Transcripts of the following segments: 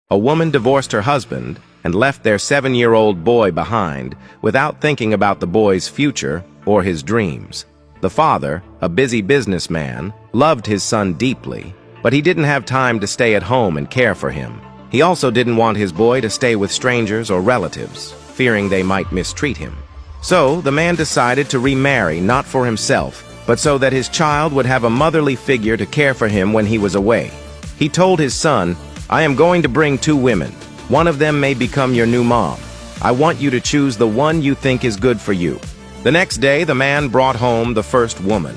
A woman divorced her husband and left their 7-year-old boy behind without thinking about the boy's future or his dreams. The father, a busy businessman, loved his son deeply, but he didn't have time to stay at home and care for him. He also didn't want his boy to stay with strangers or relatives, fearing they might mistreat him. So, the man decided to remarry, not for himself, but so that his child would have a motherly figure to care for him when he was away. He told his son, "I am going to bring 2 women. One of them may become your new mom. I want you to choose the one you think is good for you." The next day, the man brought home the first woman.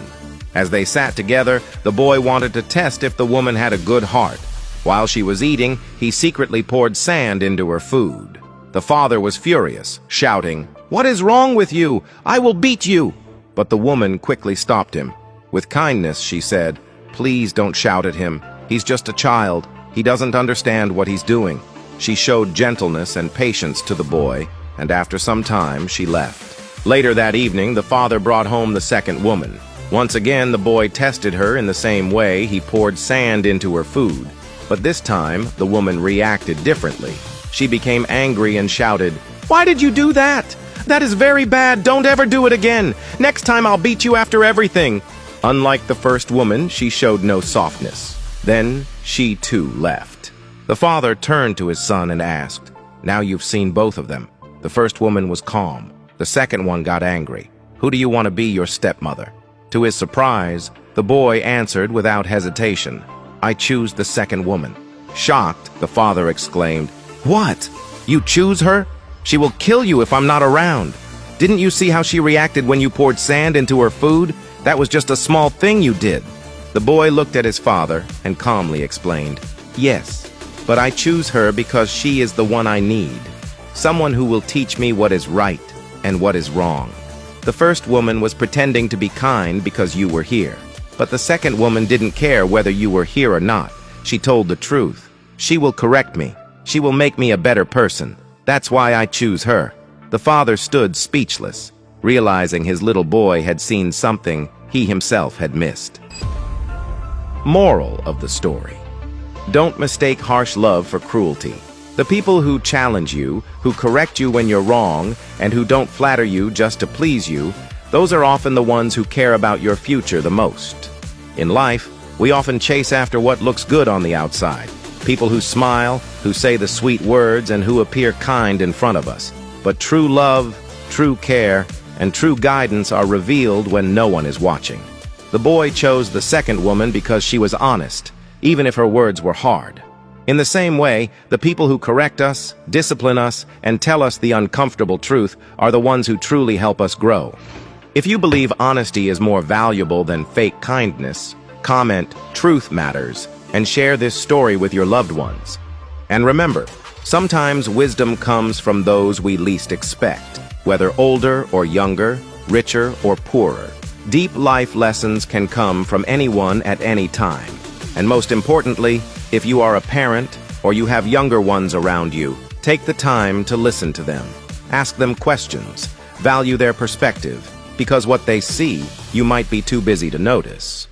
As they sat together, the boy wanted to test if the woman had a good heart. While she was eating, he secretly poured sand into her food. The father was furious, shouting, "What is wrong with you? I will beat you!" But the woman quickly stopped him. With kindness, she said, "Please don't shout at him. He's just a child. He doesn't understand what he's doing." She showed gentleness and patience to the boy, and after some time, she left. Later that evening, the father brought home the second woman. Once again, the boy tested her in the same way. He poured sand into her food. But this time, the woman reacted differently. She became angry and shouted, "Why did you do that? That is very bad. Don't ever do it again. Next time I'll beat you after everything." Unlike the first woman, she showed no softness. Then she too left. The father turned to his son and asked, "Now you've seen both of them." The first woman was calm. The second one got angry. "Who do you want to be your stepmother?" To his surprise, the boy answered without hesitation, "I choose the second woman." Shocked, the father exclaimed, "What? You choose her? She will kill you if I'm not around. Didn't you see how she reacted when you poured sand into her food? That was just a small thing you did." The boy looked at his father and calmly explained, "Yes, but I choose her because she is the one I need. Someone who will teach me what is right and what is wrong. The first woman was pretending to be kind because you were here. But the second woman didn't care whether you were here or not. She told the truth. She will correct me. She will make me a better person. That's why I choose her." The father stood speechless, realizing his little boy had seen something he himself had missed. Moral of the story: don't mistake harsh love for cruelty. The people who challenge you, who correct you when you're wrong, and who don't flatter you just to please you, those are often the ones who care about your future the most. In life, we often chase after what looks good on the outside. People who smile, who say the sweet words, and who appear kind in front of us. But true love, true care, and true guidance are revealed when no one is watching. The boy chose the second woman because she was honest, even if her words were hard. In the same way, the people who correct us, discipline us, and tell us the uncomfortable truth are the ones who truly help us grow. If you believe honesty is more valuable than fake kindness, comment "Truth Matters" and share this story with your loved ones. And remember, sometimes wisdom comes from those we least expect, whether older or younger, richer or poorer. Deep life lessons can come from anyone at any time. And most importantly, if you are a parent or you have younger ones around you, take the time to listen to them. Ask them questions. Value their perspective, because what they see, you might be too busy to notice.